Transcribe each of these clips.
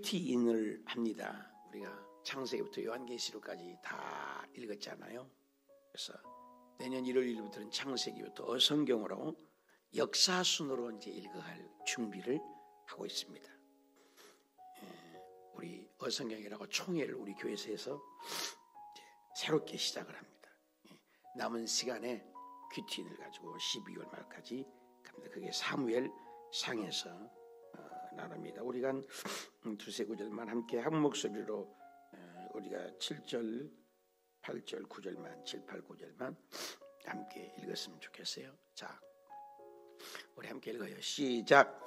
큐티인을 합니다. 우리가 창세기부터 요한계시록까지 다 읽었잖아요. 그래서 내년 1월 1일부터는 창세기부터 어성경으로 역사순으로 이제 읽어갈 준비를 하고 있습니다. 우리 어성경이라고 총회를 우리 교회에서 해서 이제 새롭게 시작을 합니다. 남은 시간에 큐티인을 가지고 12월 말까지 갑니다. 그게 사무엘 상에서 나눕니다. 우리가 한 두세 구절만 함께 한 목소리로 우리가 7절, 8절, 9절만 7, 8, 9절만 함께 읽었으면 좋겠어요. 자, 우리 함께 읽어요. 시작.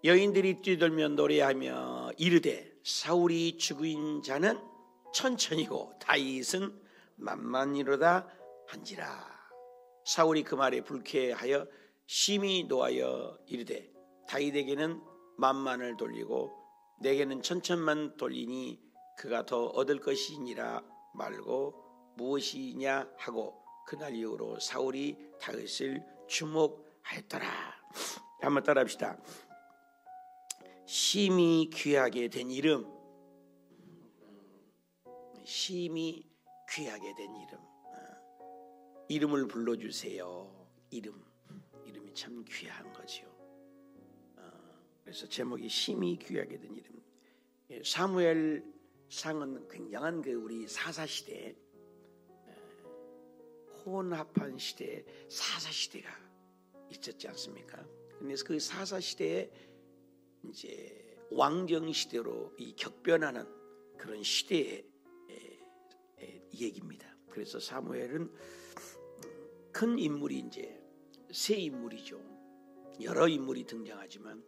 여인들이 뛰돌며 노래하며 이르되 사울이 죽인 자는 천천히고 다윗은 만만이로다 한지라. 사울이 그 말에 불쾌하여 심히 노하여 이르되 다윗에게는 만만을 돌리고 내게는 천천만 돌리니 그가 더 얻을 것이니라 말고 무엇이냐 하고 그날 이후로 사울이 다윗을 주목하였더라. 한번 따라합시다. 심히 귀하게 된 이름, 심히 귀하게 된 이름, 이름을 불러주세요. 이름이 참 귀한 거죠. 그래서 제목이 심히 귀하게 된 이름. 사무엘 상은 굉장한 그 우리 사사시대, 혼합한 시대에 사사시대가 있었지 않습니까? 그래서 그 사사시대에 이제 왕정시대로 이 격변하는 그런 시대의 얘기입니다. 그래서 사무엘은 큰 인물이 이제 세 인물이죠. 여러 인물이 등장하지만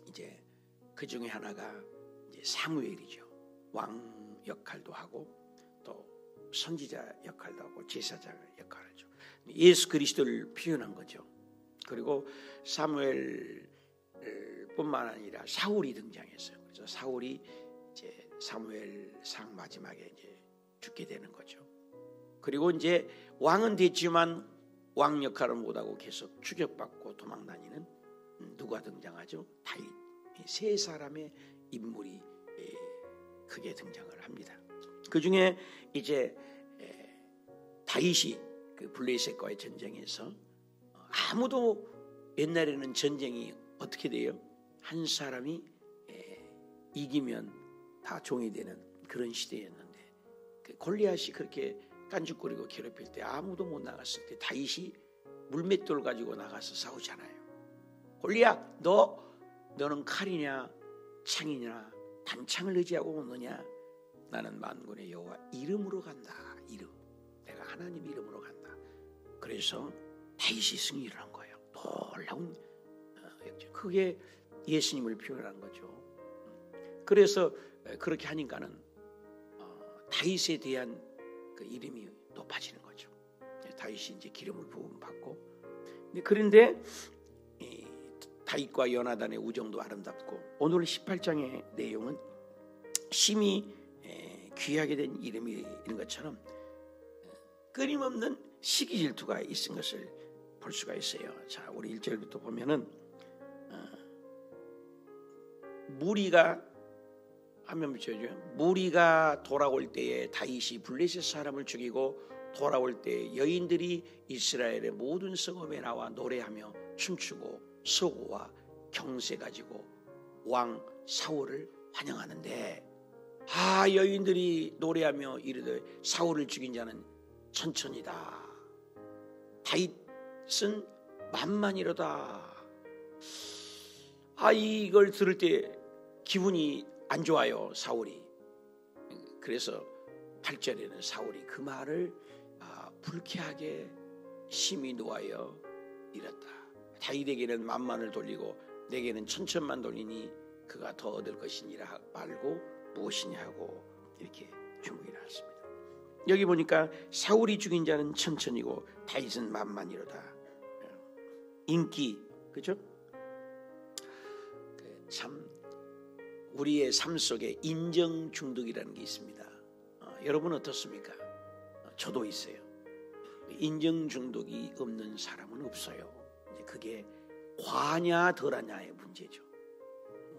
이제 그 중에 하나가 이제 사무엘이죠. 왕 역할도 하고 또 선지자 역할도 하고 제사장 역할을 하죠. 예수 그리스도를 표현한 거죠. 그리고 사무엘 뿐만 아니라 사울이 등장했어요. 그래서 사울이 이제 사무엘상 마지막에 이제 죽게 되는 거죠. 그리고 이제 왕은 됐지만 왕 역할을 못하고 계속 추격받고 도망다니는 누가 등장하죠? 다윗. 세 사람의 인물이 크게 등장을 합니다. 그 중에 이제 다윗이 그 블레셋과의 전쟁에서 아무도 옛날에는 전쟁이 어떻게 돼요? 한 사람이 이기면 다 종이 되는 그런 시대였는데 그 골리앗이 그렇게 깐죽거리고 괴롭힐 때 아무도 못 나갔을 때 다윗이 물맷돌 가지고 나가서 싸우잖아요. 골리앗 너는 칼이냐 창이냐 단창을 의지하고 오느냐? 나는 만군의 여호와 이름으로 간다. 이름. 내가 하나님 이름으로 간다. 그래서 다윗이 승리를 한 거예요. 놀라운 그게 예수님을 표현한 거죠. 그래서 그렇게 하니까는 다윗에 대한 그 이름이 높아지는 거죠. 다윗이 이제 기름을 부음 받고. 그런데 다윗과 요나단의 우정도 아름답고 오늘 18장의 내용은 심히 귀하게 된 이름이 있는 것처럼 끊임없는 시기 질투가 있은 것을 볼 수가 있어요. 자, 우리 1절부터 보면은 무리가 한번 붙여줘요. 무리가 돌아올 때에 다윗이 블레셋 사람을 죽이고 돌아올 때 여인들이 이스라엘의 모든 성읍에 나와 노래하며 춤추고 서고와 경세 가지고 왕 사울을 환영하는데 여인들이 노래하며 이르되 사울을 죽인 자는 천천히다. 다윗은 만만이로다. 이걸 들을 때 기분이 안 좋아요. 사울이. 그래서 8절에는 사울이 그 말을 불쾌하게 심히 노하여 이랬다. 다윗에게는 만만을 돌리고 내게는 천천만 돌리니 그가 더 얻을 것이니라 말고 무엇이냐 하고 이렇게 주목이라 했습니다. 여기 보니까 사울이 죽인 자는 천천이고 다윗은 만만이로다. 인기, 그죠? 참 우리의 삶 속에 인정 중독이라는 게 있습니다. 여러분 어떻습니까? 저도 있어요. 인정 중독이 없는 사람은 없어요. 그게 과냐 덜하냐의 문제죠.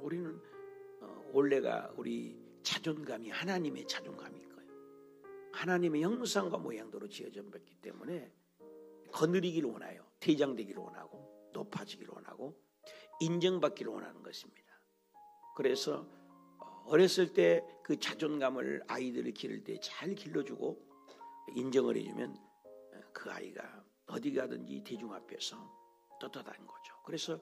우리는 원래가 우리 자존감이 하나님의 자존감일 거예요. 하나님의 형상과 모양대로 지어졌기 때문에 거느리기를 원해요. 대장되기를 원하고 높아지기를 원하고 인정받기를 원하는 것입니다. 그래서 어렸을 때 그 자존감을 아이들을 기를 때 잘 길러주고 인정을 해주면 그 아이가 어디 가든지 대중 앞에서 떳떳한 거죠. 그래서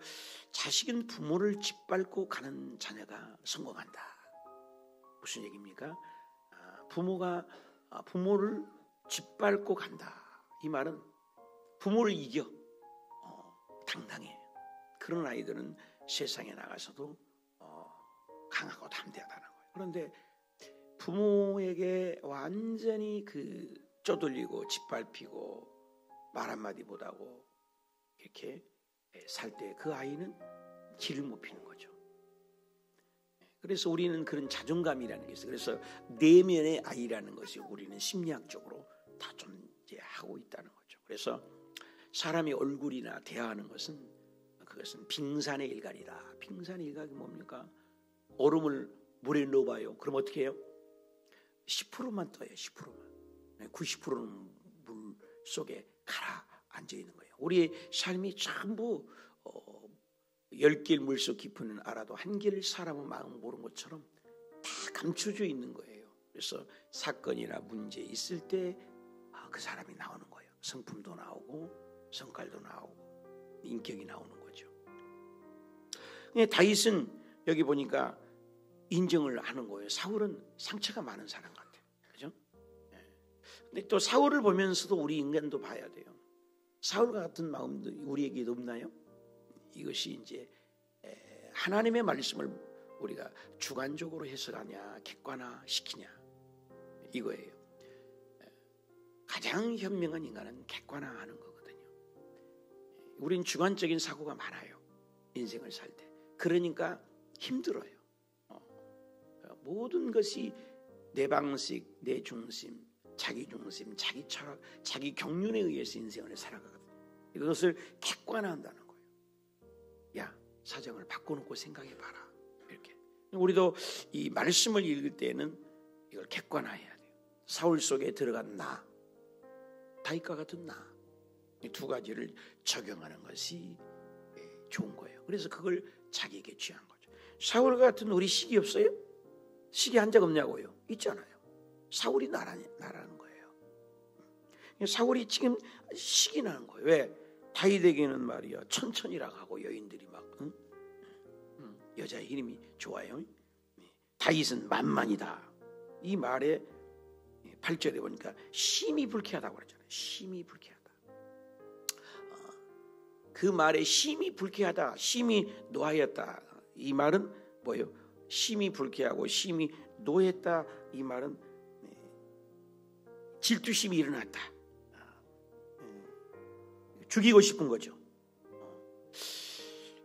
자식은 부모를 짓밟고 가는 자녀가 성공한다. 무슨 얘기입니까? 부모가 부모를 짓밟고 간다. 이 말은 부모를 이겨 당당해. 그런 아이들은 세상에 나가서도 강하고 담대하다는 거예요. 그런데 부모에게 완전히 쪼들리고 짓밟히고 말 한마디 못하고 이렇게 살 때 그 아이는 길을 못 피는 거죠. 그래서 우리는 그런 자존감이라는 게 있어요. 그래서 내면의 아이라는 것이 우리는 심리학적으로 다 존재하고 있다는 거죠. 그래서 사람의 얼굴이나 대화하는 것은 그것은 빙산의 일각이다. 빙산의 일각이 뭡니까? 얼음을 물에 넣어봐요. 그럼 어떻게 해요? 10%만 떠요. 10%만. 90%는 물 속에 가라앉아 있는 거예요. 우리의 삶이 전부 10개의 물속 깊이는 알아도 한 개를 사람은 마음 모르는 것처럼 다 감춰져 있는 거예요. 그래서 사건이나 문제 있을 때 그 사람이 나오는 거예요. 성품도 나오고 성깔도 나오고 인격이 나오는 거죠. 다윗은 여기 보니까 인정을 하는 거예요. 사울은 상처가 많은 사람 같아요. 그죠? 근데 또 사울을 보면서도 우리 인간도 봐야 돼요. 사울과 같은 마음도 우리에게도 없나요? 이것이 이제 하나님의 말씀을 우리가 주관적으로 해석하냐 객관화시키냐 이거예요. 가장 현명한 인간은 객관화하는 거거든요. 우린 주관적인 사고가 많아요. 인생을 살 때. 그러니까 힘들어요. 모든 것이 내 방식, 내 중심, 자기 중심, 자기 철학, 자기 경륜에 의해서 인생을 살아가거든요. 이것을 객관화한다는 거예요. 야, 사정을 바꿔놓고 생각해봐라. 이렇게. 우리도 이 말씀을 읽을 때는 이걸 객관화해야 돼요. 사울 속에 들어간 나, 다윗과 같은 나, 이 두 가지를 적용하는 것이 좋은 거예요. 그래서 그걸 자기에게 취한 거죠. 사울 같은 우리 시기 없어요? 시기 한 적 없냐고요? 있잖아요. 사울이 나라는 거예요. 사울이 지금 시기 나는 거예요. 왜? 다윗에게는 말이야 천천히라고 하고 여인들이 막 여자의 이름이 좋아요. 다윗은 만만이다. 이 말에 8절에 보니까 심히 불쾌하다고 그러잖아요. 심히 불쾌하다. 그 말에 심히 불쾌하다, 심히 노하였다. 이 말은 뭐예요? 심히 불쾌하고 심히 노했다. 이 말은 질투심이 일어났다. 죽이고 싶은 거죠.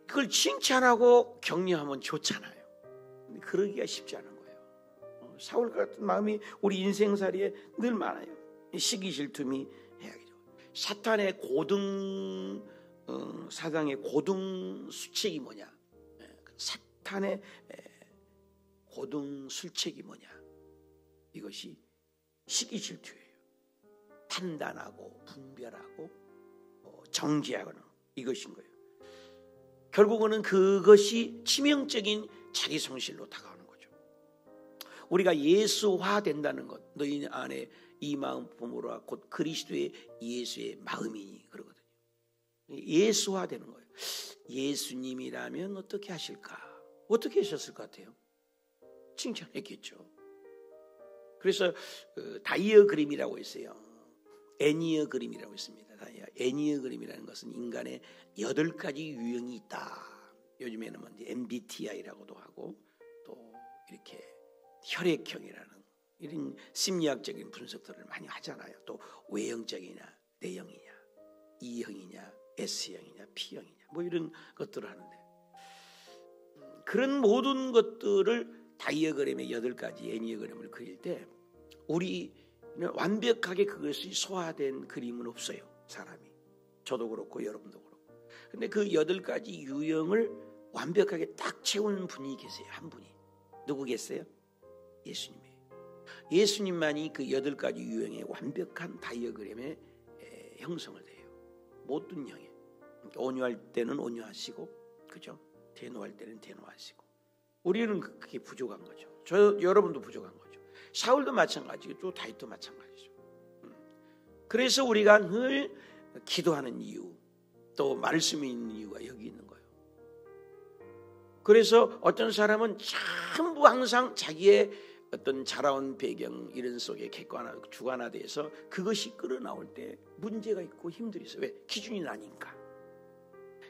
그걸 칭찬하고 격려하면 좋잖아요. 근데 그러기가 쉽지 않은 거예요. 사울 같은 마음이 우리 인생살이에 늘 많아요. 시기 질투미 해야죠. 사탄의 사당의 고등 수책이 뭐냐? 사탄의 고등 술책이 뭐냐? 이것이 시기 질투예요. 판단하고 분별하고 정죄하거나 이것인 거예요. 결국은 그것이 치명적인 자기 성실로 다가오는 거죠. 우리가 예수화 된다는 것, 너희 안에 이 마음 품으라 곧 그리스도의 예수의 마음이니 그러거든요. 예수화 되는 거예요. 예수님이라면 어떻게 하실까? 어떻게 하셨을 것 같아요? 칭찬했겠죠. 그래서 다이어그램이라고 있어요. 애니어그램이라고 있습니다. 애니어그램이라는 것은 인간의 8가지 유형이 있다. 요즘에는 MBTI라고도 하고 또 이렇게 혈액형이라는 이런 심리학적인 분석들을 많이 하잖아요. 또 외형적이냐, 내형이냐, E형이냐, S형이냐, P형이냐 뭐 이런 것들을 하는데 그런 모든 것들을 다이어그램의 8가지 애니어그램을 그릴 때 우리는 완벽하게 그것이 소화된 그림은 없어요. 사람이. 저도 그렇고 여러분도 그렇고. 근데 그 8가지 유형을 완벽하게 딱 채우는 분이 계세요. 한 분이. 누구겠어요? 예수님이에요. 예수님만이 그 8가지 유형의 완벽한 다이어그램의 형성을 해요. 모든 형에. 온유할 때는 온유하시고, 그죠? 대노할 때는 대노하시고. 우리는 그게 부족한 거죠. 여러분도 부족한 거죠. 사울도 마찬가지고 또 다윗도 마찬가지죠. 그래서 우리가 늘 기도하는 이유, 또 말씀이 있는 이유가 여기 있는 거예요. 그래서 어떤 사람은 전부 항상 자기의 어떤 자라온 배경 이런 속에 주관화돼서 그것이 끌어나올 때 문제가 있고 힘들이 있어요. 왜? 기준이 나니까.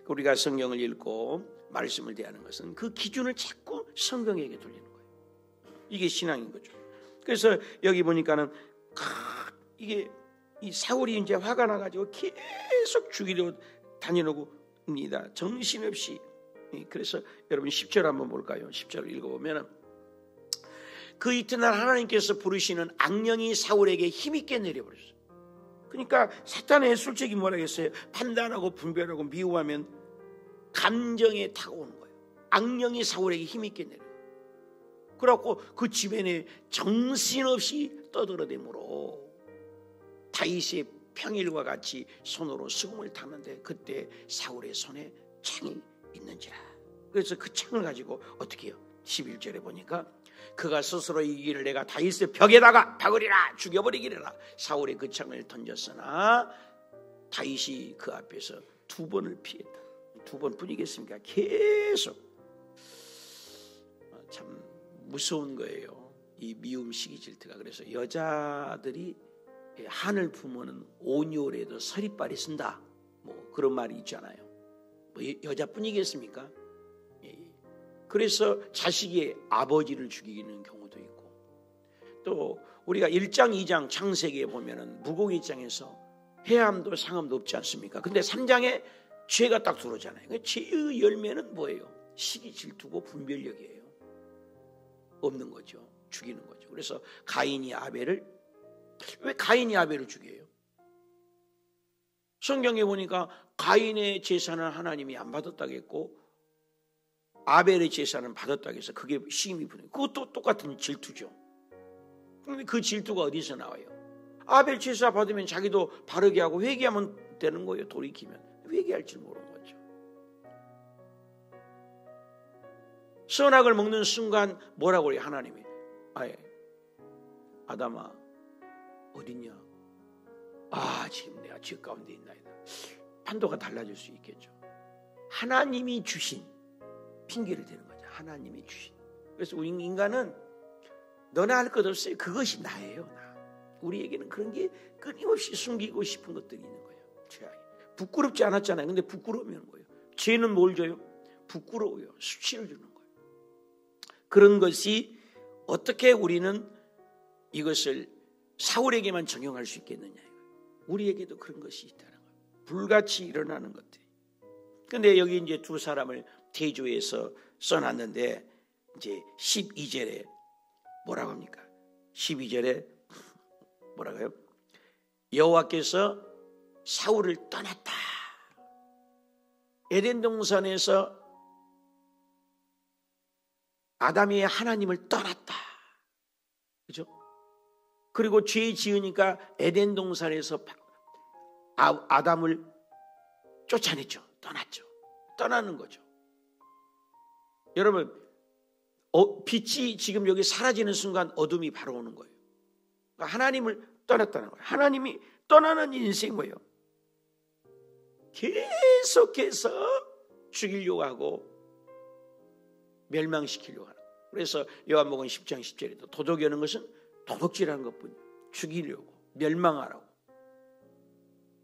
우리가 성경을 읽고 말씀을 대하는 것은 그 기준을 자꾸 성경에게 돌리는 거예요. 이게 신앙인 거죠. 그래서 여기 보니까는 이게 이 사울이 이제 화가 나가지고 계속 죽이려 다니는겁니다. 정신없이. 그래서 여러분 10절 한번 볼까요? 10절 읽어보면 그 이튿날 하나님께서 부르시는 악령이 사울에게 힘있게 내려버렸어요. 그러니까 사탄의 술책이 뭐라고 했어요? 판단하고 분별하고 미워하면 감정에 타고오는 거예요. 악령이 사울에게 힘있게 내려요. 그래갖고 그 주변에 정신없이 떠들어대므로 다윗의 평일과 같이 손으로 수금을 타는데 그때 사울의 손에 창이 있는지라. 그래서 그 창을 가지고 어떻게 해요? 11절에 보니까 그가 스스로 이 길을 내가 다윗의 벽에다가 박으리라, 죽여버리기라. 사울의 그 창을 던졌으나 다윗이 그 앞에서 2번을 피했다. 2번뿐이겠습니까? 계속. 참 무서운 거예요, 이 미움, 시기, 질투가. 그래서 여자들이 한을 품으면 온유래도 서리빨이 쓴다, 뭐 그런 말이 있잖아요. 뭐 여자뿐이겠습니까? 그래서 자식의 아버지를 죽이는 경우도 있고, 또 우리가 1장 2장 창세기에 보면은 무공의 장에서 해함도 상함도 없지 않습니까? 근데 3장에 죄가 딱 들어오잖아요. 죄의 열매는 뭐예요? 시기, 질투고 분별력이에요. 없는 거죠. 죽이는 거죠. 그래서 가인이 아벨을, 왜 가인이 아벨을 죽여요? 성경에 보니까 가인의 제사는 하나님이 안 받았다고 했고 아벨의 제사는 받았다고 해서 그게 시임이 부는, 그것도 똑같은 질투죠. 그런데 그 질투가 어디서 나와요? 아벨 제사 받으면 자기도 바르게 하고 회개하면 되는 거예요. 돌이키면. 회개할 줄 모르는 거죠. 선악을 먹는 순간 뭐라고 해요? 하나님이 아담아 어딨냐? 지금 내가 죄 가운데 있나이다. 판도가 달라질 수 있겠죠. 하나님이 주신 핑계를 대는 거죠. 하나님이 주신. 그래서 우리 인간은 너나 할 것 없어요. 그것이 나예요. 나. 우리에게는 그런 게 끊임없이 숨기고 싶은 것들이 있는 거예요. 죄악이. 부끄럽지 않았잖아요. 근데 부끄러우면 뭐예요? 죄는 뭘 줘요? 부끄러워요. 수치를 주는 거예요. 그런 것이 어떻게 우리는 이것을 사울에게만 적용할 수 있겠느냐. 우리에게도 그런 것이 있다는 거예요. 불같이 일어나는 것들이. 근데 여기 이제 두 사람을 대조해서 써놨는데 이제 12절에 뭐라고 합니까? 12절에 뭐라고요? 여호와께서 사울을 떠났다. 에덴 동산에서 아담이 하나님을 떠났다. 그죠? 그리고 죄 지으니까 에덴 동산에서 아담을 쫓아냈죠. 떠났죠. 떠나는 거죠. 여러분, 빛이 지금 여기 사라지는 순간 어둠이 바로 오는 거예요. 그러니까 하나님을 떠났다는 거예요. 하나님이 떠나는 인생 뭐예요? 계속해서 죽이려고 하고 멸망시키려고 하는 거예요. 그래서 요한복음 10장 10절에도 도둑이라는 것은 도둑질하는 것뿐이에요. 죽이려고, 멸망하라고.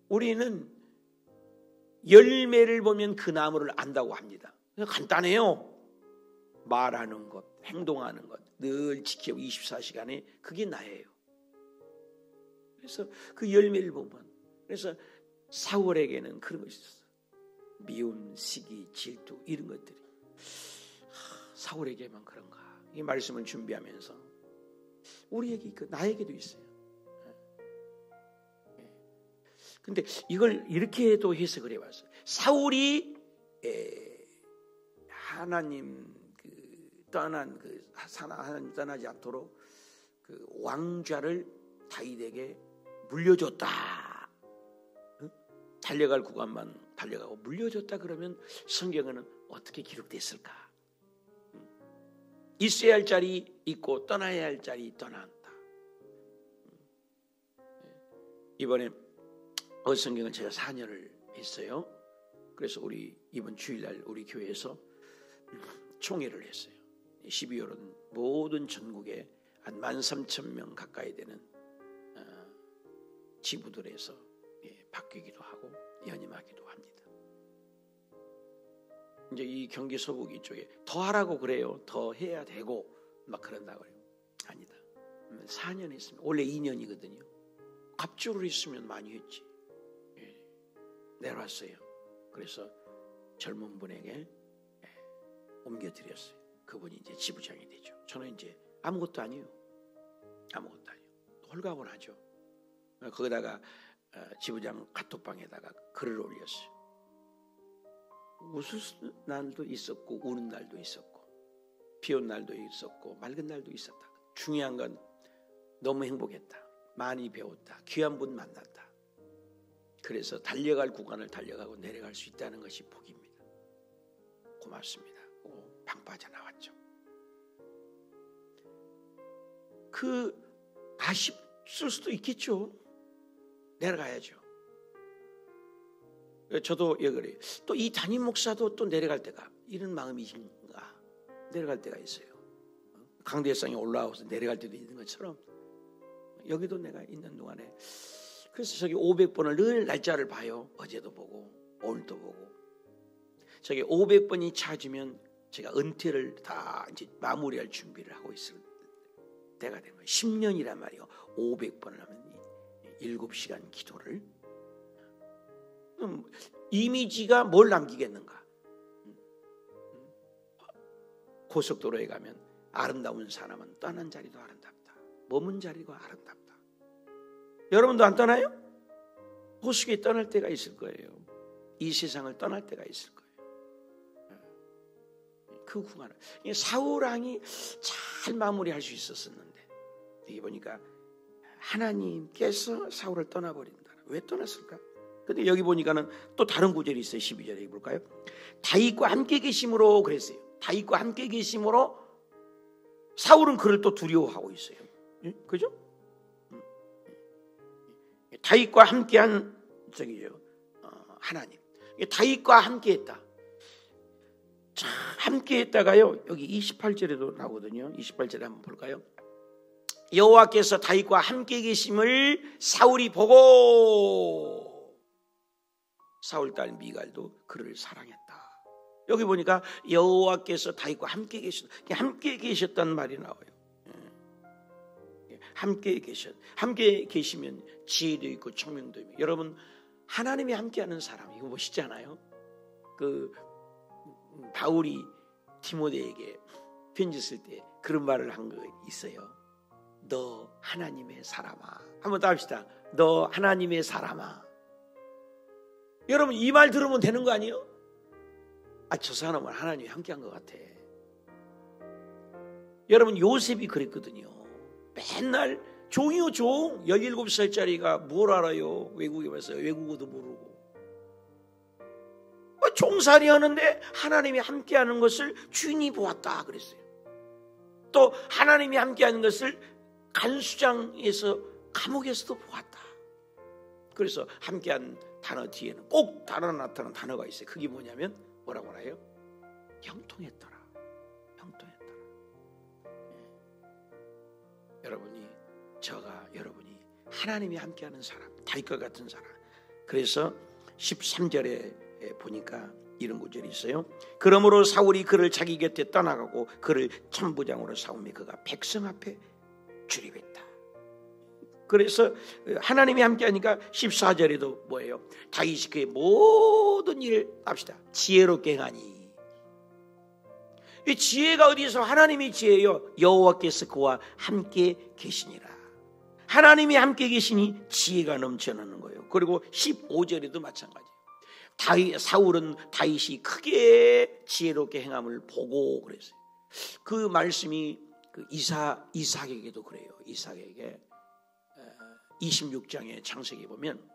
우리는 열매를 보면 그 나무를 안다고 합니다. 간단해요. 말하는 것, 행동하는 것, 늘 지키고 24시간에 그게 나예요. 그래서 그 열매를 보면, 그래서 사울에게는 그런 것이 있었어요. 미움, 시기, 질투 이런 것들이. 사울에게만 그런가? 이 말씀을 준비하면서 우리에게 나에게도 있어요. 근데 이걸 이렇게도 해석을 해봤어요. 사울이 하나님 하나님 떠나지 않도록 그 왕좌를 다윗에게 물려줬다. 달려갈 구간만 달려가고 물려줬다 그러면 성경에는 어떻게 기록됐을까? 있어야 할 자리 있고 떠나야 할 자리 떠난다. 이번에 성경은 제가 4년을 했어요. 그래서 우리 이번 주일날 우리 교회에서 총회를 했어요. 12월은 모든 전국에 한 13,000명 가까이 되는 지부들에서 바뀌기도 하고 연임하기도 합니다. 이제 이 경기 서부기 쪽에 더 하라고 그래요. 더 해야 되고 막 그런다고 그래요. 아니다. 4년 했으면 원래 2년이거든요. 갑주를 했으면 많이 했지. 내려왔어요. 그래서 젊은 분에게 옮겨드렸어요. 그분이 이제 지부장이 되죠. 저는 이제 아무것도 아니에요. 아무것도 아니에요. 홀가분하죠. 거기다가 지부장 카톡방에다가 글을 올렸어요. 웃을 날도 있었고 우는 날도 있었고 비 온 날도 있었고 맑은 날도 있었다. 중요한 건 너무 행복했다. 많이 배웠다. 귀한 분 만났다. 그래서 달려갈 구간을 달려가고 내려갈 수 있다는 것이 복입니다. 고맙습니다. 하고 방 빠져나왔죠. 아쉽을 수도 있겠죠. 내려가야죠. 저도 그래요. 또 이 담임 목사도 또 내려갈 때가 이런 마음이신가? 내려갈 때가 있어요. 강대상에 올라와서 내려갈 때도 있는 것처럼 여기도 내가 있는 동안에 그래서 저기 500번을 늘 날짜를 봐요. 어제도 보고 오늘도 보고 저기 500번이 차지면 제가 은퇴를 다 이제 마무리할 준비를 하고 있을 때가 된 거예요. 10년이란 말이에요. 500번을 하면 7시간 기도를 이미지가 뭘 남기겠는가? 고속도로에 가면 아름다운 사람은 떠난 자리도 아름답다. 머문 자리도 아름답다. 여러분도 안 떠나요? 호수에 떠날 때가 있을 거예요. 이 세상을 떠날 때가 있을 거예요. 그 구간을 사울왕이 잘 마무리할 수 있었었는데 여기 보니까 하나님께서 사울을 떠나버린다. 왜 떠났을까? 근데 여기 보니까는 또 다른 구절이 있어요. 12절에 볼까요? 다윗과 함께 계심으로 그랬어요. 다윗과 함께 계심으로 사울은 그를 또 두려워하고 있어요. 그죠? 다윗과 함께한 하나님. 다윗과 함께했다. 자, 함께했다가요. 여기 28절에도 나오거든요. 28절에 한번 볼까요? 여호와께서 다윗과 함께 계심을 사울이 보고 사울 딸 미갈도 그를 사랑했다. 여기 보니까 여호와께서 다윗과 함께 계셨단 말이 나와요. 함께 계시면 지혜도 있고 총명도 있고. 여러분 하나님이 함께하는 사람 이거 멋있잖아요. 그 바울이 디모데에게 편지 쓸 때 그런 말을 한 거 있어요. 너 하나님의 사람아. 한번 더 합시다. 너 하나님의 사람아. 여러분 이 말 들으면 되는 거 아니에요? 저 사람은 하나님이 함께한 것 같아. 여러분 요셉이 그랬거든요. 맨날 종이요 종. 17살짜리가 뭘 알아요. 외국에 와서 외국어도 모르고. 종살이 하는데 하나님이 함께하는 것을 주인이 보았다 그랬어요. 또 하나님이 함께하는 것을 간수장에서 감옥에서도 보았다. 그래서 함께한 단어 뒤에는 꼭 단어 나타나는 단어가 있어요. 그게 뭐냐면 뭐라고 하나요? 형통했더라. 형통했더라. 여러분이 하나님이 함께하는 사람, 다윗과 같은 사람. 그래서 13절에 보니까 이런 구절이 있어요. 그러므로 사울이 그를 자기 곁에 떠나가고 그를 천부장으로 삼으며 그가 백성 앞에 출입했다. 그래서 하나님이 함께하니까 14절에도 뭐예요? 다윗이 그의 모든 일을 합시다. 지혜롭게 행하니. 이 지혜가 어디서 하나님의 지혜예요? 여호와께서 그와 함께 계시니라. 하나님이 함께 계시니 지혜가 넘쳐나는 거예요. 그리고 15절에도 마찬가지예요. 사울은 다윗이 크게 지혜롭게 행함을 보고 그랬어요. 그 말씀이 그 이삭에게도 그래요. 이삭에게 26장의 창세기 보면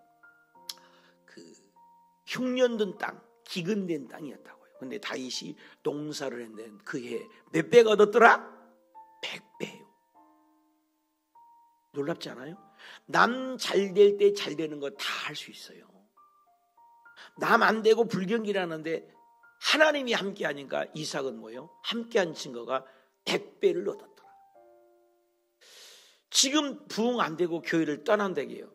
그 흉년든 땅, 기근된 땅이었다고요. 근데 다윗이 농사를 했는데 그 해에 몇 배가 얻었더라? 100배요. 놀랍지 않아요? 남 잘 될 때 잘 되는 거 다 할 수 있어요. 남 안 되고 불경기라는데 하나님이 함께 하니까 이삭은 뭐예요? 함께한 증거가 100배를 얻었더라. 지금 부흥 안 되고 교회를 떠난다게요.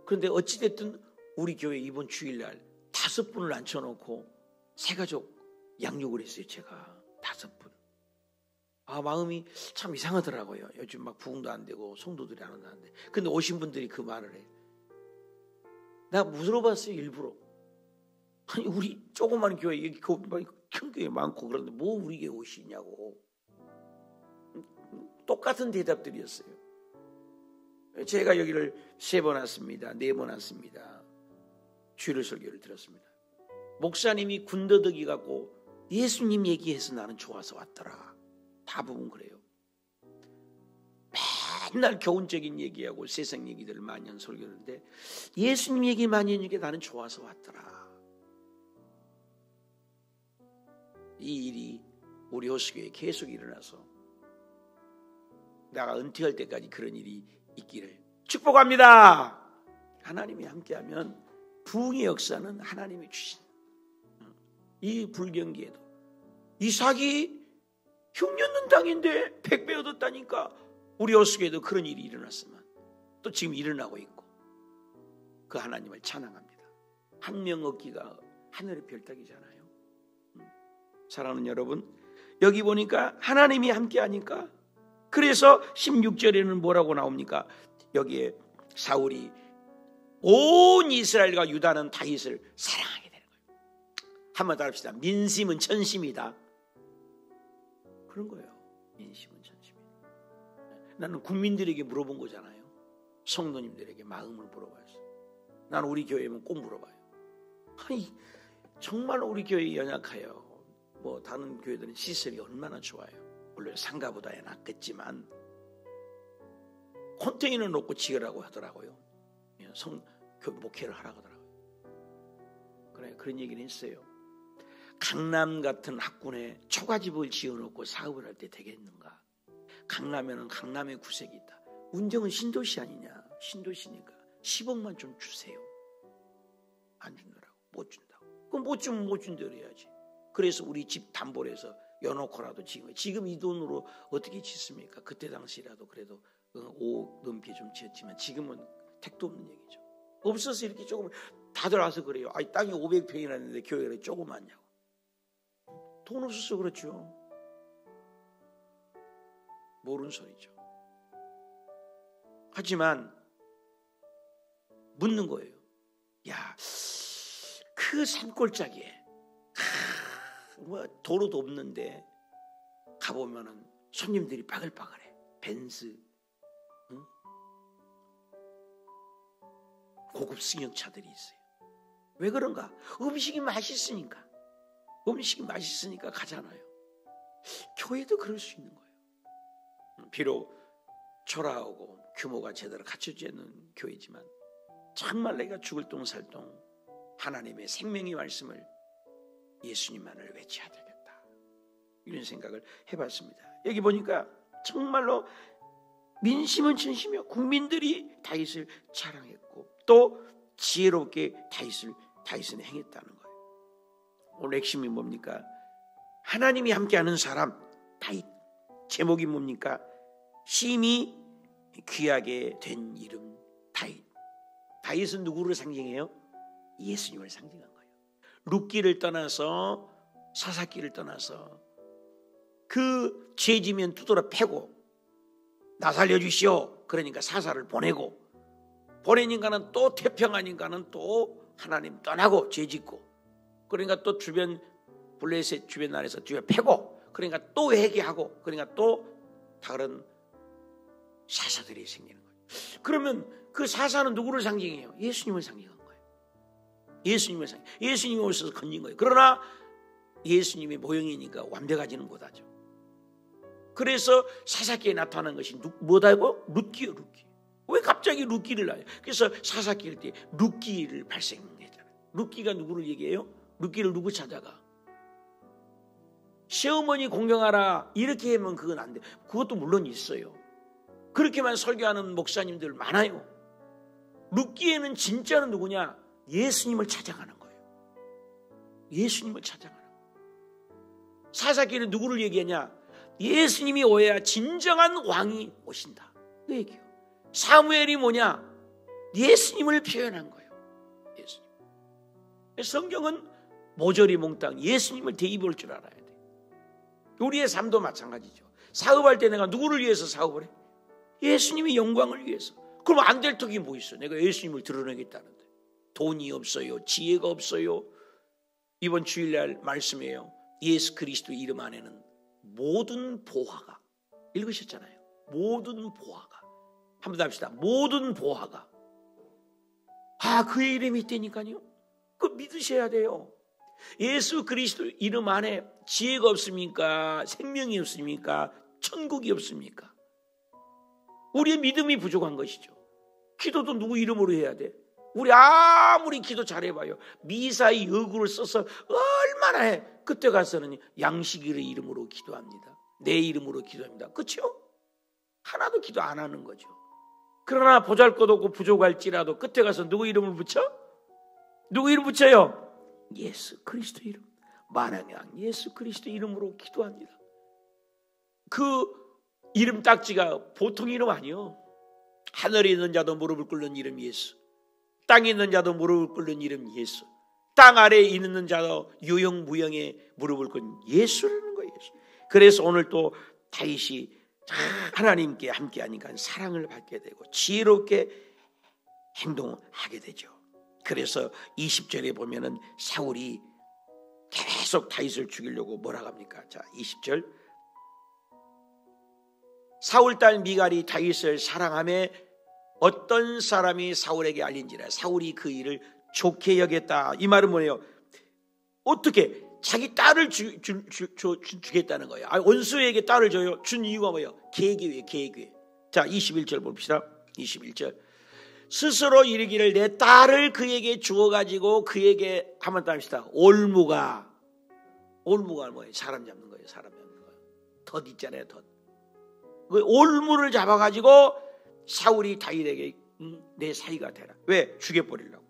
그런데 어찌됐든 우리 교회 이번 주일날 5분을 앉혀놓고 새가족 양육을 했어요. 제가 5분. 마음이 참 이상하더라고요. 요즘 막 부흥도 안 되고 성도들이 안 온다는데. 근데 오신 분들이 그 말을 해. 나 물어봤어요. 일부러. 아니 우리 조그만 교회, 큰 교회 많고 그런데 뭐 우리 교회 오시냐고. 똑같은 대답들이었어요. 제가 여기를 3번 왔습니다. 4번 왔습니다. 주일 설교를 들었습니다. 목사님이 군더더기 갖고 예수님 얘기해서 나는 좋아서 왔더라. 대부분 그래요. 맨날 교훈적인 얘기하고 세상 얘기들을 많이 하는 설교하는데 예수님 얘기 많이 하니까 나는 좋아서 왔더라. 이 일이 우리 호수교회에 계속 일어나서 내가 은퇴할 때까지 그런 일이 있기를 축복합니다. 하나님이 함께하면 부흥의 역사는 하나님이 주신 이 불경기에도 이삭이 흉년는 땅인데 100배 얻었다니까 우리 호수교회도 그런 일이 일어났으면 또 지금 일어나고 있고 그 하나님을 찬양합니다. 한 명 얻기가 하늘의 별따기잖아요. 사랑하는 여러분, 여기 보니까 하나님이 함께하니까 그래서 16절에는 뭐라고 나옵니까? 여기에 사울이 온 이스라엘과 유다는 다윗을 사랑하게 되는 거예요. 한번 더 합시다. 민심은 천심이다. 그런 거예요. 민심은 천심이다. 나는 국민들에게 물어본 거잖아요. 성도님들에게 마음을 물어봐야죠. 나는 우리 교회면 꼭 물어봐요. 아니 정말 우리 교회 연약해요. 뭐 다른 교회들은 시설이 얼마나 좋아요. 물론 상가보다야 낫겠지만 컨테이너 놓고 지으라고 하더라고요. 목회를 하라고 하더라고요. 그래, 그런 얘기를 했어요. 강남 같은 학군에 초가집을 지어놓고 사업을 할 때 되겠는가? 강남에는 강남의 구색이 있다. 운정은 신도시 아니냐? 신도시니까 10억만 좀 주세요. 안 준다고. 못 준다고. 그럼 못 주면 못 준대로 해야지. 그래서 우리 집 담보를 해서 여놓고라도 지금 이 돈으로 어떻게 짓습니까? 그때 당시라도 그래도 5억 넘게 좀 지었지만 지금은 택도 없는 얘기죠. 없어서 이렇게 조금 다들 와서 그래요. 아니 땅이 500평이나 있는데 교회가 조그맣냐고. 돈 없어서 그렇죠. 모르는 소리죠. 하지만 묻는 거예요. 야, 그 산골짜기에 뭐 도로도 없는데 가보면은 손님들이 빠글빠글해. 벤츠, 응? 고급 승용차들이 있어요. 왜 그런가? 음식이 맛있으니까. 음식이 맛있으니까 가잖아요. 교회도 그럴 수 있는 거예요. 비록 초라하고 규모가 제대로 갖춰져 있는 교회지만 정말 내가 죽을 똥 살 똥 하나님의 생명의 말씀을 예수님만을 외쳐야 되겠다. 이런 생각을 해봤습니다. 여기 보니까 정말로 민심은 진심이요. 국민들이 다윗을 자랑했고 또 지혜롭게 다윗은 행했다는 거예요. 오늘 핵심이 뭡니까? 하나님이 함께하는 사람 다윗. 제목이 뭡니까? 심히 귀하게 된 이름 다윗. 다윗은 누구를 상징해요? 예수님을 상징한 거예요. 룻기를 떠나서 사사기를 떠나서 그 죄지면 두드러 패고 나 살려주시오. 그러니까 사사를 보내고 보내니까는 또 태평하니까는 또 하나님 떠나고 죄짓고 그러니까 또 주변 블레셋 주변 나라에서 주변 패고 그러니까 또 회개하고 그러니까 또 다른 사사들이 생기는 거예요. 그러면 그 사사는 누구를 상징해요? 예수님을 상징한 거예요. 예수님이 오셔서 건진 거예요. 그러나 예수님의 모형이니까 완벽하지는 못하죠. 그래서 사사기에 나타나는 것이 뭐다고? 룻기요, 룻기. 왜 갑자기 룻기를 나요? 그래서 사사기일 때 룻기를 발생했잖아요. 룻기가 누구를 얘기해요? 룻기를 누구 찾아가? 시어머니 공경하라 이렇게 하면 그건 안 돼. 그것도 물론 있어요. 그렇게만 설교하는 목사님들 많아요. 룻기에는 진짜는 누구냐? 예수님을 찾아가는 거예요. 예수님을 찾아가는 거예요. 사사기는 누구를 얘기하냐? 예수님이 오해야 진정한 왕이 오신다. 그 얘기예요. 사무엘이 뭐냐? 예수님을 표현한 거예요. 예수님. 성경은 모조리 몽땅 예수님을 대입할 줄 알아야 돼. 우리의 삶도 마찬가지죠. 사업할 때 내가 누구를 위해서 사업을 해? 예수님의 영광을 위해서. 그럼 안 될 턱이 뭐 있어? 내가 예수님을 드러내겠다는데. 돈이 없어요. 지혜가 없어요. 이번 주일날 말씀이에요. 예수 그리스도 이름 안에는 모든 보화가, 읽으셨잖아요. 모든 보화가. 한번 더 합시다. 모든 보화가. 그의 이름이 있다니까요. 그거 믿으셔야 돼요. 예수 그리스도 이름 안에 지혜가 없습니까? 생명이 없습니까? 천국이 없습니까? 우리의 믿음이 부족한 것이죠. 기도도 누구 이름으로 해야 돼? 우리 아무리 기도 잘해봐요. 미사의 여구를 써서 얼마나 해. 그때 가서는 양식이의 이름으로 기도합니다. 내 이름으로 기도합니다. 그렇죠? 하나도 기도 안 하는 거죠. 그러나 보잘것없고 부족할지라도 끝에 가서 누구 이름을 붙여? 누구 이름 붙여요? 예수 그리스도 이름. 만왕의 왕 예수 그리스도 이름으로 기도합니다. 그 이름 딱지가 보통 이름 아니요. 하늘에 있는 자도 무릎을 꿇는 이름 예수. 땅에 있는 자도 무릎을 꿇는 이름 예수. 땅 아래에 있는 자도 유영무영에 무릎을 꿇는 예수라는 거예요. 예수. 그래서 오늘 또 다윗이 하나님께 함께하니까 사랑을 받게 되고 지혜롭게 행동하게 되죠. 그래서 20절에 보면은 사울이 계속 다윗을 죽이려고 뭐라고 합니까? 자, 20절. 사울 딸 미갈이 다윗을 사랑하며 어떤 사람이 사울에게 알린지라 사울이 그 일을 좋게 여겼다. 이 말은 뭐예요? 어떻게 자기 딸을 주겠다는 거예요. 원수에게 딸을 줘요. 준 이유가 뭐예요? 계획이에요. 계획. 자, 21절 봅시다. 21절. 스스로 이르기를 내 딸을 그에게 주어가지고 그에게 한번 더 합시다. 올무가 뭐예요? 사람 잡는 거예요. 사람 잡는 거예요. 덫 있잖아요. 덫. 그 올무를 잡아가지고 사울이 다윗에게 내 사이가 되라. 왜? 죽여버리려고.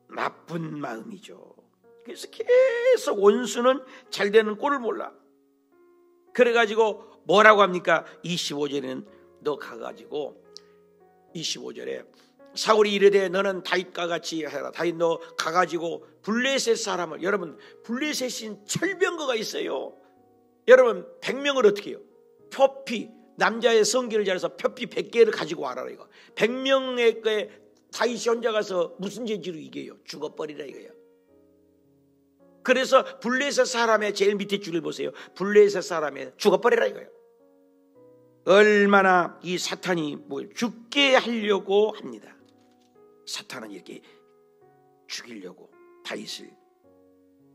나쁜 마음이죠. 그래서 계속 원수는 잘 되는 꼴을 몰라. 그래가지고 뭐라고 합니까? 25절에는 너 가가지고 25절에 사울이 이르되 너는 다윗과 같이 해라. 다윗 너 가가지고 블레셋 사람을, 여러분 블레셋인 철병거가 있어요. 여러분 100명을 어떻게 해요? 표피, 남자의 성기를 잘해서 표피 100개를 가지고 와라 이거. 100명의 다윗이 혼자 가서 무슨 재주로 이겨요? 죽어버리라 이거예요. 그래서 블레셋 사람의 제일 밑에 줄을 보세요. 블레셋 사람의 죽어버리라 이거예요. 얼마나 이 사탄이 뭘 죽게 하려고 합니다. 사탄은 이렇게 죽이려고 다윗을.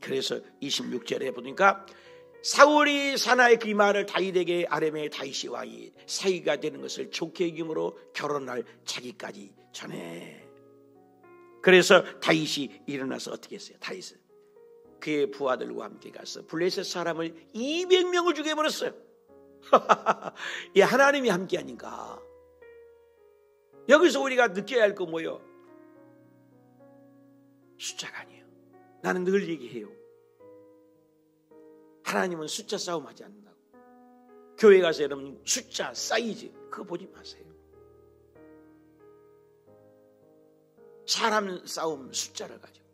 그래서 26절에 보니까 사울이 사나이 그 말을 다윗에게 아뢰매 다윗이 왕이 사이가 되는 것을 좋게 여김으로 결혼할 자기까지 전해. 그래서 다윗이 일어나서 어떻게 했어요? 다윗은 그의 부하들과 함께 가서 블레셋 사람을 200명을 죽여버렸어요. 이 하나님이 함께하니까. 여기서 우리가 느껴야 할 거 뭐예요? 숫자가 아니에요. 나는 늘 얘기해요. 하나님은 숫자 싸움하지 않는다고. 교회 가서 여러분 숫자, 사이즈 그거 보지 마세요. 사람 싸움 숫자를 가지고.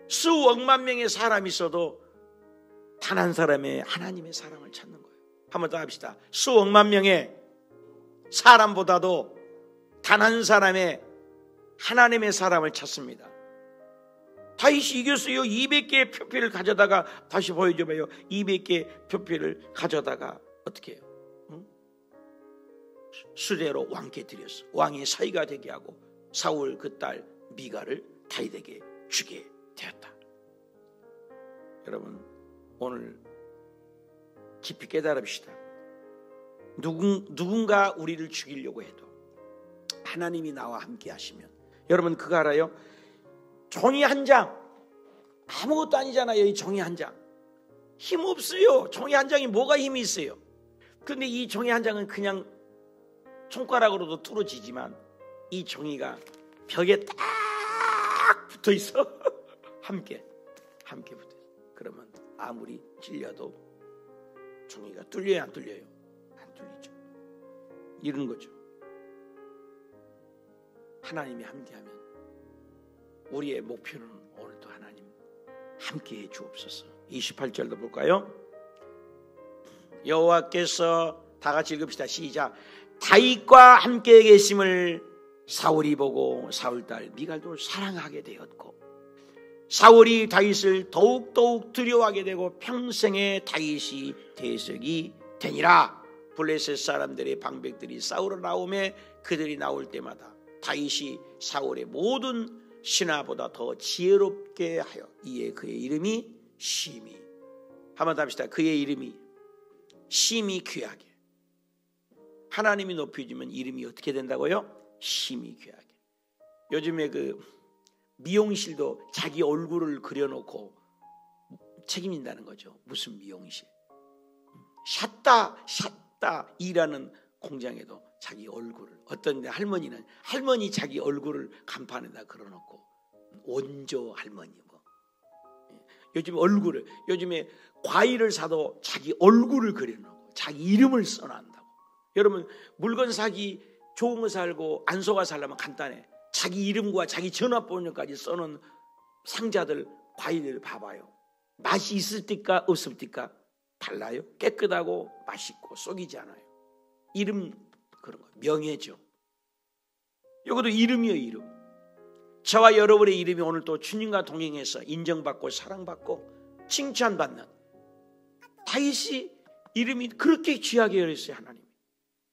수억만 명의 사람이 있어도 단 한 사람의 하나님의 사랑을 찾는 거예요. 한번 더 합시다. 수억만 명의 사람보다도 단 한 사람의 하나님의 사람을 찾습니다. 다윗이 이겼어요. 200개의 표피를 가져다가 다시 보여줘봐요. 200개의 표피를 가져다가 어떻게 해요? 응? 수레로 왕께 드렸어. 왕의 사이가 되게 하고 사울 그 딸 미갈을 다윗에게 주게 되었다. 여러분 오늘 깊이 깨달읍시다. 누군가 우리를 죽이려고 해도 하나님이 나와 함께 하시면, 여러분 그거 알아요? 종이 한 장, 아무것도 아니잖아요. 이 종이 한 장 힘 없어요. 종이 한 장이 뭐가 힘이 있어요? 근데 이 종이 한 장은 그냥 손가락으로도 뚫어지지만 이 종이가 벽에 딱 붙어 있어. 함께 붙어 있어. 그러면 아무리 찔려도 종이가 뚫려요, 안 뚫려요? 안 뚫리죠. 이런 거죠. 하나님이 함께하면 우리의 목표는 오늘도 하나님 함께해 주옵소서. 28절도 볼까요? 여호와께서, 다 같이 읽읍시다. 시작. 다윗과 함께 계심을 사울이 보고 사울 딸 미갈도 사랑하게 되었고, 사울이 다윗을 더욱 두려워하게 되고 평생에 다윗이 대적이 되니라. 블레셋 사람들의 방백들이 싸우러 나오매 그들이 나올 때마다 다윗이 사울의 모든 신하보다 더 지혜롭게 하여 이에 그의 이름이 심히, 한번 더 합시다. 그의 이름이 심히 귀하게. 하나님이 높여주면 이름이 어떻게 된다고요? 심히 귀하게. 요즘에 그 미용실도 자기 얼굴을 그려놓고 책임진다는 거죠. 무슨 미용실? 샷다 일하는 공장에도 자기 얼굴을, 어떤 할머니는 할머니 자기 얼굴을 간판에다 그려놓고 원조 할머니 뭐. 요즘에 과일을 사도 자기 얼굴을 그려놓고 자기 이름을 써놓는다고. 여러분 물건 사기 좋은 거 살고 안 속아 살려면 간단해. 자기 이름과 자기 전화번호까지 써놓은 상자들, 과일을 봐봐요. 맛이 있을 때까 없을 때까 달라요. 깨끗하고 맛있고 속이지 않아요. 이름, 그런 거 명예죠. 이것도 이름이에요. 이름. 저와 여러분의 이름이 오늘 또 주님과 동행해서 인정받고 사랑받고 칭찬받는, 다윗이 이름이 그렇게 귀하게 열렸어요. 하나님.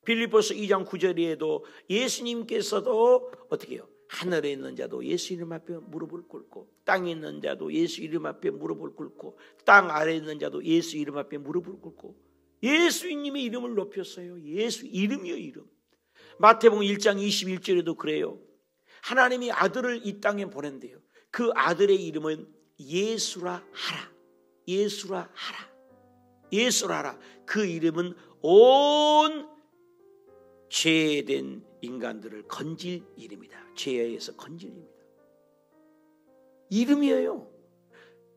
빌립보서 2장 9절에도 예수님께서도 어떻게 해요? 하늘에 있는 자도 예수 이름 앞에 무릎을 꿇고, 땅에 있는 자도 예수 이름 앞에 무릎을 꿇고, 땅 아래에 있는 자도 예수 이름 앞에 무릎을 꿇고, 예수님의 이름을 높였어요. 예수 이름이요, 이름. 마태복음 1장 21절에도 그래요. 하나님이 아들을 이 땅에 보낸대요. 그 아들의 이름은 예수라 하라. 예수라 하라. 예수라 하라. 그 이름은 온 죄된 인간들을 건질 이름이다. 죄에서 건질 이름이다. 이름이에요.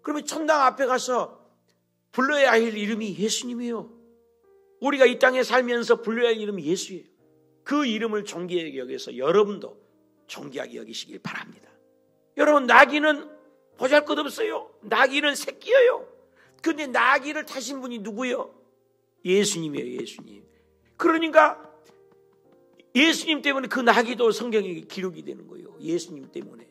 그러면 천당 앞에 가서 불러야 할 이름이 예수님이에요. 우리가 이 땅에 살면서 불러야 할 이름이 예수예요. 그 이름을 존귀하게 여겨서 여러분도 존귀하게 여기시길 바랍니다. 여러분 나귀는 보잘것없어요. 나귀는 새끼예요. 근데 나귀를 타신 분이 누구예요? 예수님이에요. 예수님. 그러니까 예수님 때문에 그 나귀도 성경에 기록이 되는 거예요. 예수님 때문에.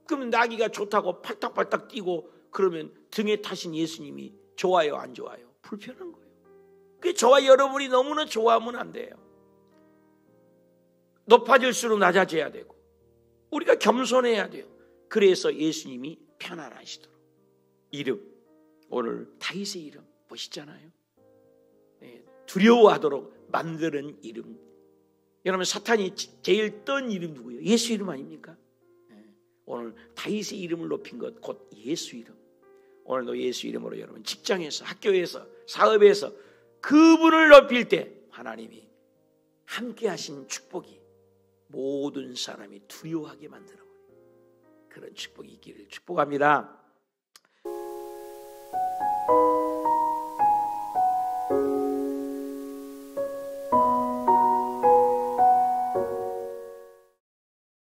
그러면 나귀가 좋다고 팔딱팔딱 뛰고 그러면 등에 타신 예수님이 좋아요, 안 좋아요? 불편한 거예요. 그 저와 여러분이 너무나 좋아하면 안 돼요. 높아질수록 낮아져야 되고 우리가 겸손해야 돼요. 그래서 예수님이 편안하시도록 이름, 오늘 다윗의 이름 보시잖아요. 두려워하도록 만드는 이름. 여러분 사탄이 제일 떤 이름 누구예요? 예수 이름 아닙니까? 오늘 다윗의 이름을 높인 것 곧 예수 이름. 오늘도 예수 이름으로 여러분 직장에서, 학교에서, 사업에서 그분을 높일 때 하나님이 함께 하신 축복이 모든 사람이 두려워하게 만들어버려요. 그런 축복이 있기를 축복합니다.